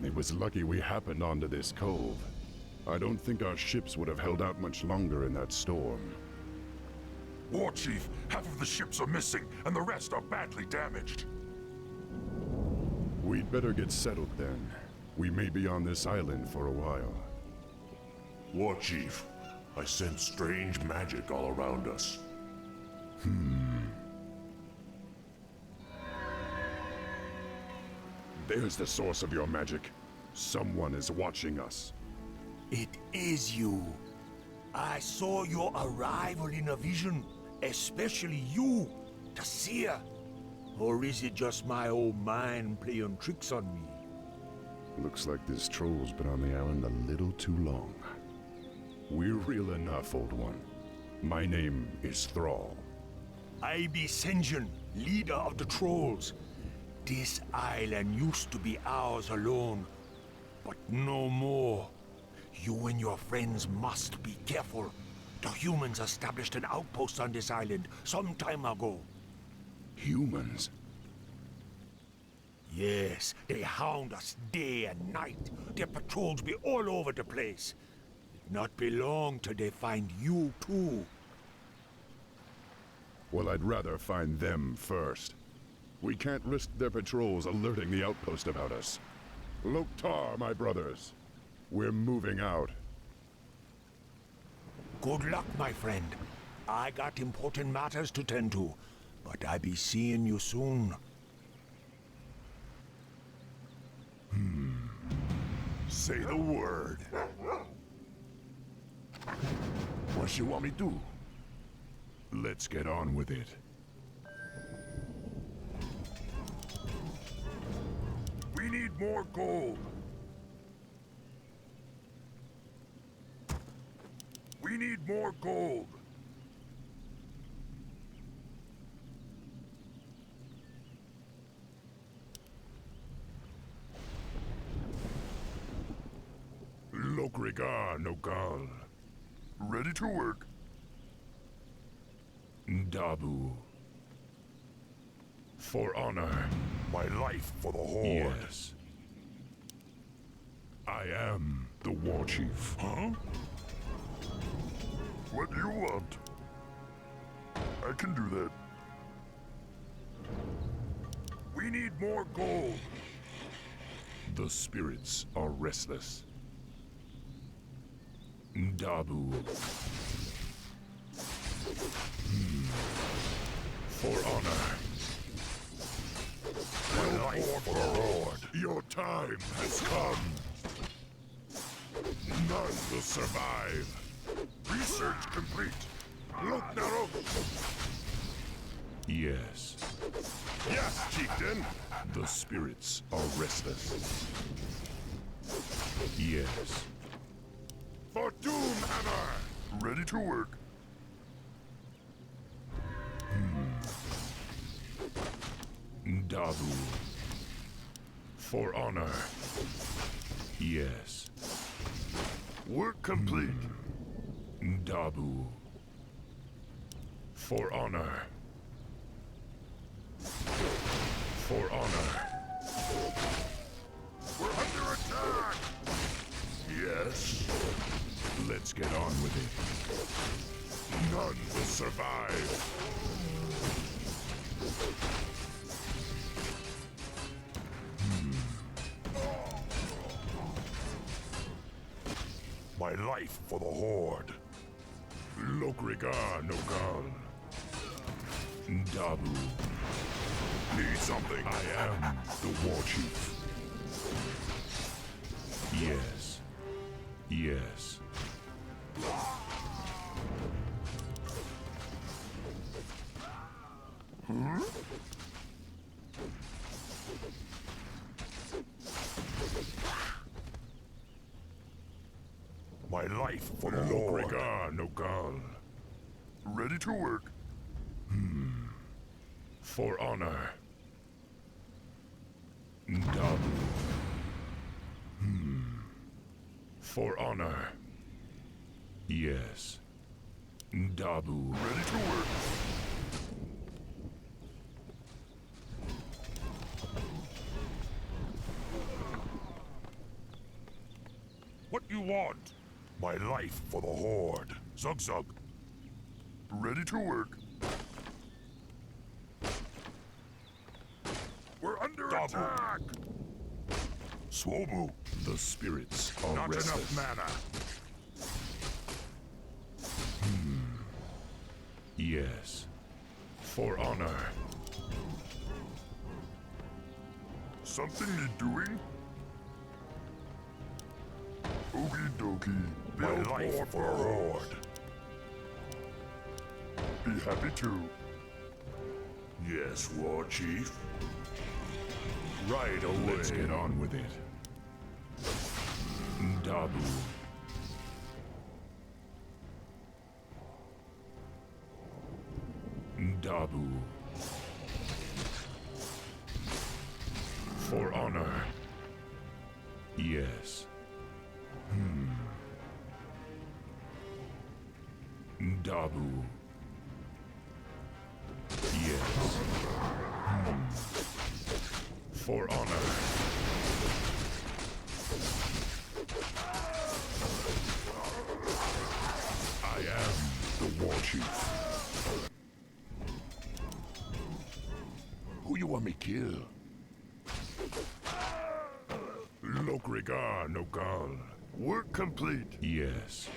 It was lucky we happened onto this cove. I don't think our ships would have held out much longer in that storm. War Chief, half of the ships are missing, and the rest are badly damaged. We'd better get settled then. We may be on this island for a while. War Chief, I sense strange magic all around us. There's the source of your magic. Someone is watching us. It is you. I saw your arrival in a vision, especially you, the seer. Or is it just my old mind playing tricks on me? Looks like this troll's been on the island a little too long. We're real enough, old one. My name is Thrall. I be Sen'jin, leader of the trolls. This island used to be ours alone, but no more. You and your friends must be careful. The humans established an outpost on this island some time ago. Humans? Yes, they hound us day and night. Their patrols be all over the place. It not be long till they find you too. Well, I'd rather find them first. We can't risk their patrols alerting the outpost about us. Loktar, my brothers. We're moving out. Good luck, my friend. I got important matters to tend to, but I be seeing you soon. Say the word. What you want me to do? Let's get on with it. We need more gold. We need more gold. Lokrigar Nogal. Ready to work. Dabu. For honor. My life for the Horde. Yes. I am the War Chief. Huh? What do you want? I can do that. We need more gold. The spirits are restless. Dabu. For honor. My life for the Horde. Your time has come. None will survive. Research complete. Look, Narok. Yes. Yes, Chieftain. The spirits are restless. Yes. For Doomhammer. Ready to work. Dabu. For honor. Yes. Work complete. Dabu. For honor. For honor. We're under attack. Yes. Let's get on with it. None will survive. My life for the Horde. Lokrigar Nogal. Dabu. Need something? I am the War Chief. Yes. Yes. My life for the Horde. Lokrigar Nogal. Ready to work. For honor. Dabu. For honor. Yes. Dabu. Ready to work. What you want? My life for the Horde. Zug Zug. Ready to work. We're under attack! Swobu. The spirits are Not restless. enough mana. Yes. For honor. Something need doing? Okie dokie. My life for the Horde. Be happy too. Yes, War Chief. Right away. Let's get on with it. Dabu. Dabu. For honor. Yes. Dabu. Yes. For honor. I am the War Chief. Who you want me kill? Lokrigar Nogal. Work complete. Yes.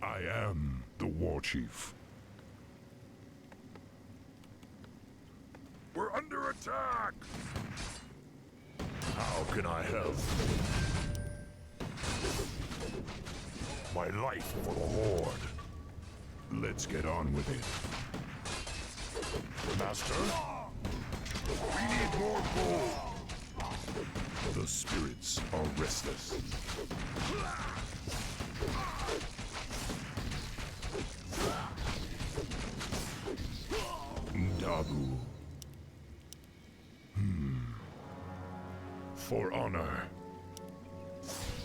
I am the War Chief. We're under attack! How can I help? My life for the Horde. Let's get on with it. Master? We need more gold! The spirits are restless. Dabu. For honor.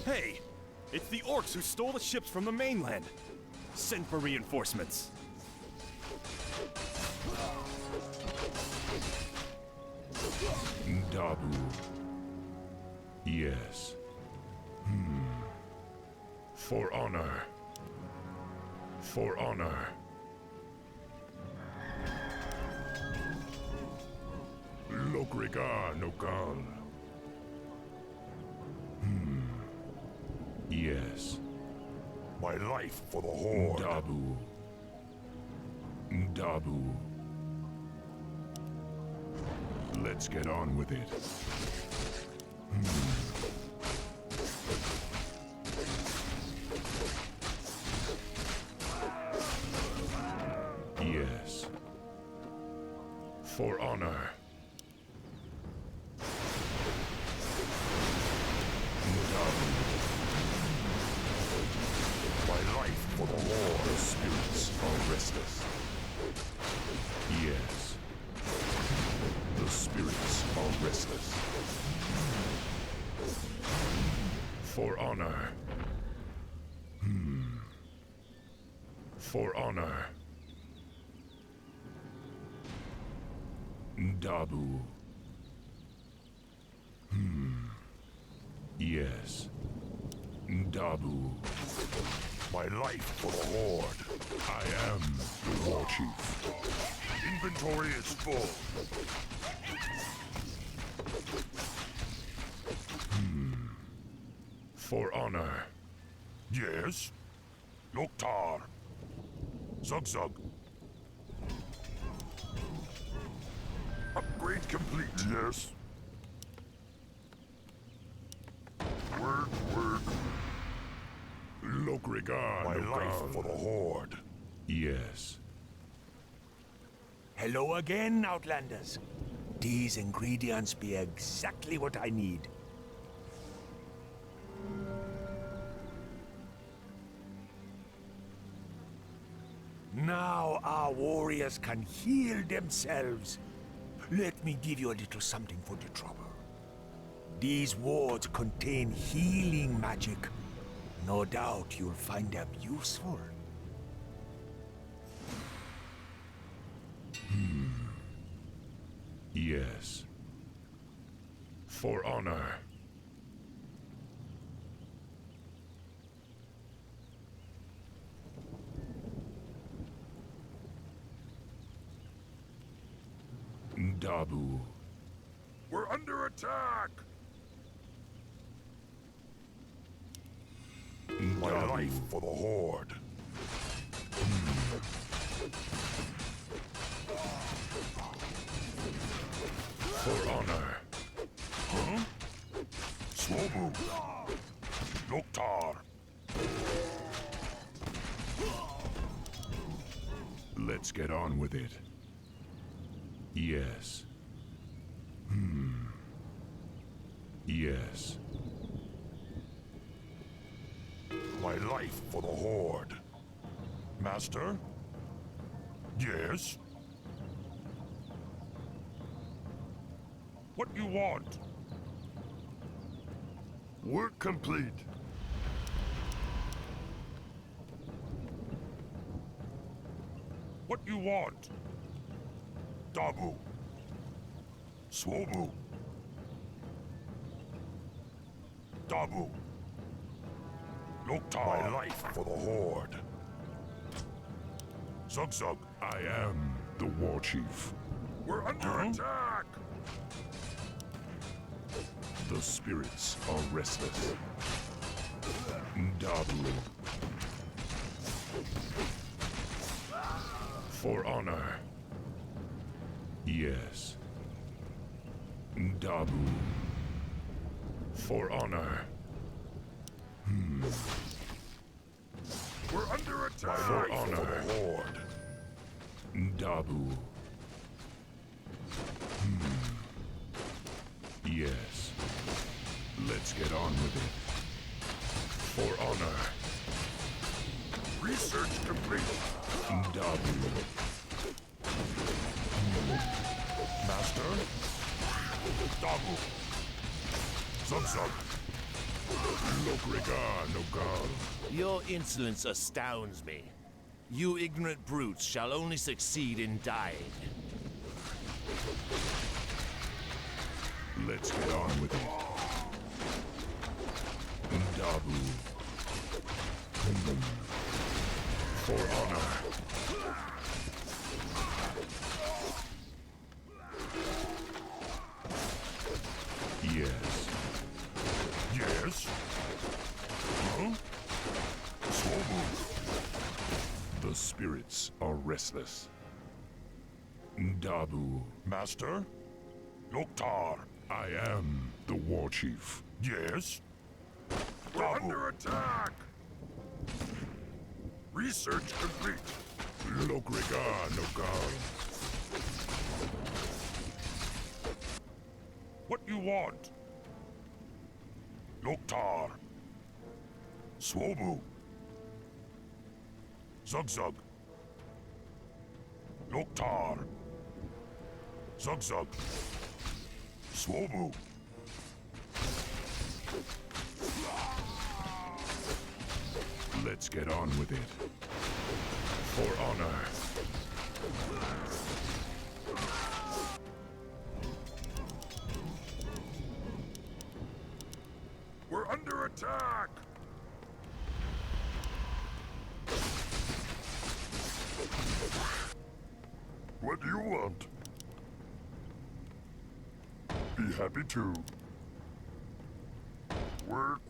Hey! It's the orcs who stole the ships from the mainland. Send for reinforcements. Dabu. Yes. For honor. For honor. Lokrigar Nogal. Yes. My life for the Horde. Dabu. Dabu. Let's get on with it. Yes. For honor. My life for the Horde. The spirits are restless. Yes. The spirits are restless. For honor. For honor. Dabu. Yes. Dabu. My life for the Horde. I am the War Chief. Inventory is full. For honor. Yes? Loktar. Zug Zug. Upgrade complete. Yes. Work. Lokrigar My life Nogal. for the Horde. Yes. Hello again, Outlanders. These ingredients be exactly what I need. Now our warriors can heal themselves. Let me give you a little something for the trouble. These wards contain healing magic. No doubt you'll find them useful. Yes. For honor. Dabu. We're under attack! My Dabu. life for the Horde. For honor. Huh? Swobu. Loktar. Let's get on with it. Yes. Yes. My life for the Horde. Master? Yes? What you want? Work complete. What you want? Dabu. Swobu. Dabu. Loktar. My life for the Horde. Zug. I am the war chief. We're under attack! The spirits are restless. Dabu. For honor. Yes. Dabu. For honor. We're under attack! For honor. For the Horde. Dabu. Yes. Let's get on with it. For honor. Research complete. Dabu. Master? Dabu. Zug. Lokrigar Nogal. Your insolence astounds me. You ignorant brutes shall only succeed in dying. Let's get on with it. Dabu. For honor. Yes. Yes? Huh? Swobu. The spirits are restless. Dabu. Master? Loktar. I am the war chief. Yes? We're under attack! Research complete. Lokrigar Nogal. What you want? Loktar. Swobu. Zug. Loktar. Zug. Swobu. Let's get on with it. For honor. We're under attack! What do you want? Be happy to. Work.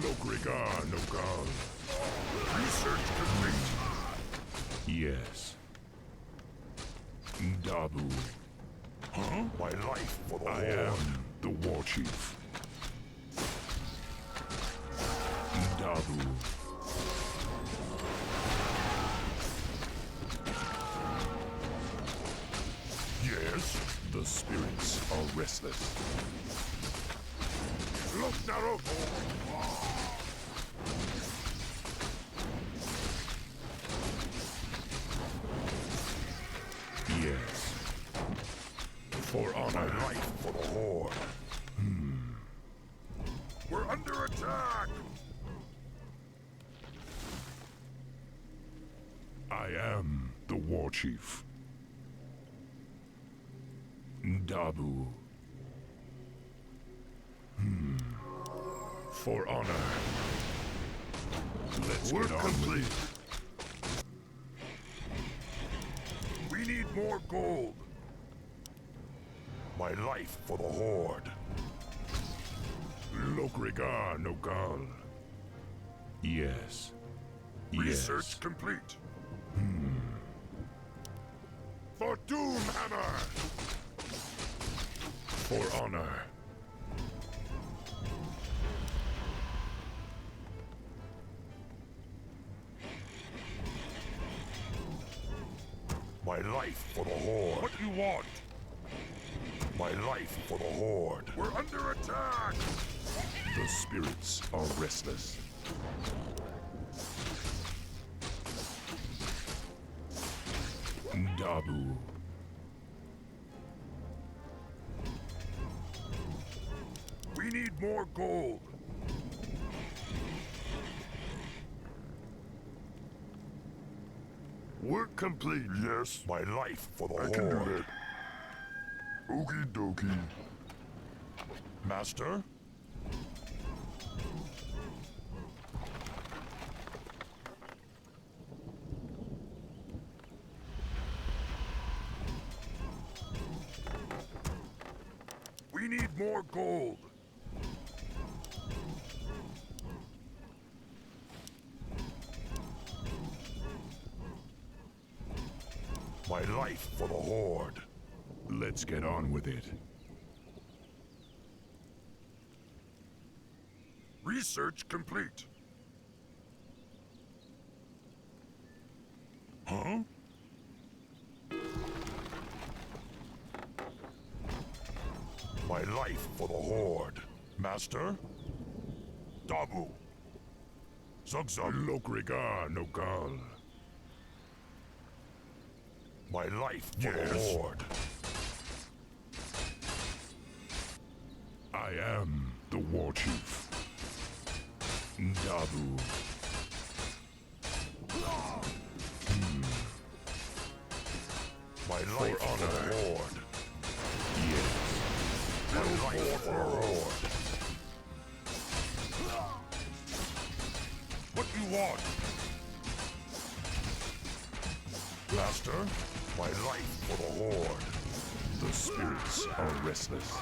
Lokrigar Nogal. Research complete. Yes. Dabu. Huh? My life for the I Horde. am the war chief. Dabu. Yes? The spirits are restless. Look, Naruto! Yes. For My honor. life for the Horde. We're under attack! I am the war chief. Dabu. For honor. Let's Work get on complete. with We need more gold. My life for the Horde. it. Lokrigar Nogal. Yes. Research Yes. complete. For Doomhammer! For honor. My life for the Horde. What you want? My life for the Horde. We're under attack! The spirits are restless. Dabu. We need more gold. Work complete. Yes. My life for the Horde. I can do that. Okie dokie. Master? We need more gold. My life for the Horde. Let's get on with it. Research complete. Huh? My life for the Horde. Master? Dabu. Zugzug. Lokrigar Nogal. My life for the Horde. I am the war chief. Dabu. My life for the Horde. Yes. My life for the Horde. What do you want? Master, my life for the Horde. The spirits are restless.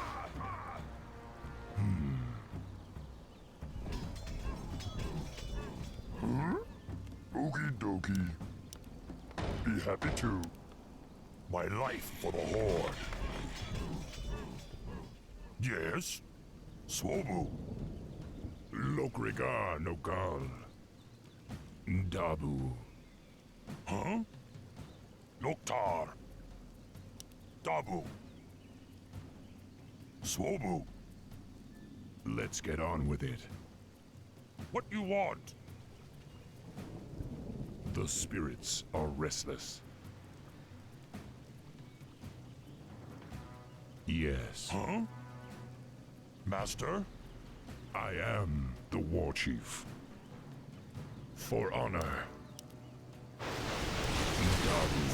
Okie dokie. Be happy to. My life for the Horde. Yes? Swobu. Lokrigar Nogal. Dabu. Huh? Loktar. Dabu. Swobu. Let's get on with it. What you want? The spirits are restless. Yes. Huh? Master? I am the war chief. For honor. Dabu.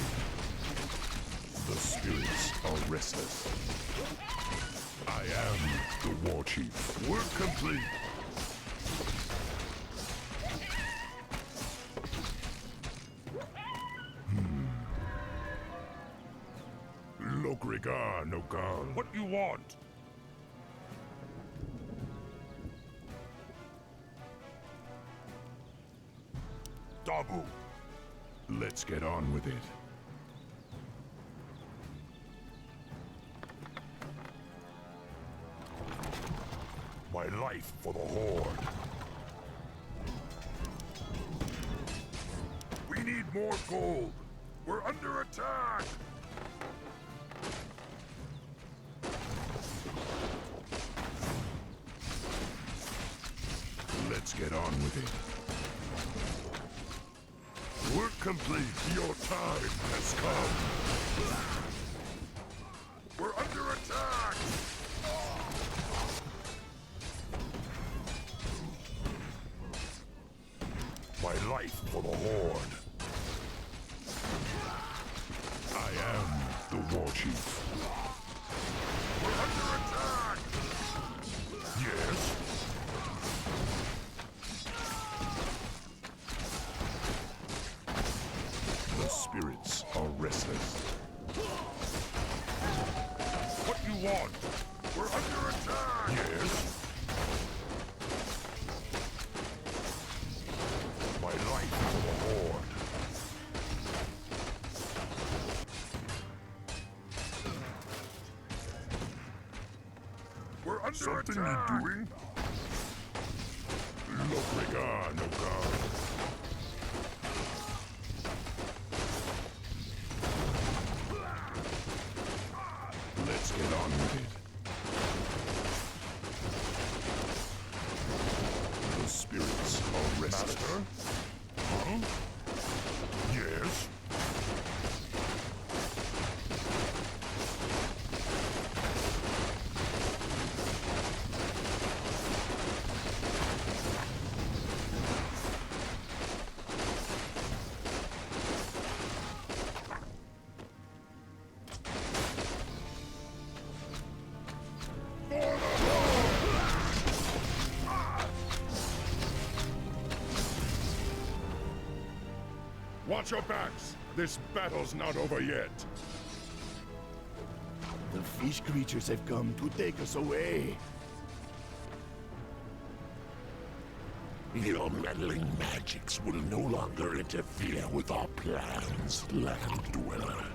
The spirits are restless. I am the war chief. Work complete. Lokrigar Nogal. What you want? Dabu. Let's get on with it. My life for the Horde. We need more gold. We're under attack. Let's get on with it. Work complete. Your time has come. We're under attack. My life for the Horde. I am the war chief. We're under attack. Yes. want? We're under attack! Yes? My life for the Horde. We're under Something attack! you're doing? Lokrega, no god. Let's get on with it. The spirits are restless. Master? Huh? Yes? Watch your backs! This battle's not over yet. The fish creatures have come to take us away. Your meddling magics will no longer interfere with our plans, land dweller.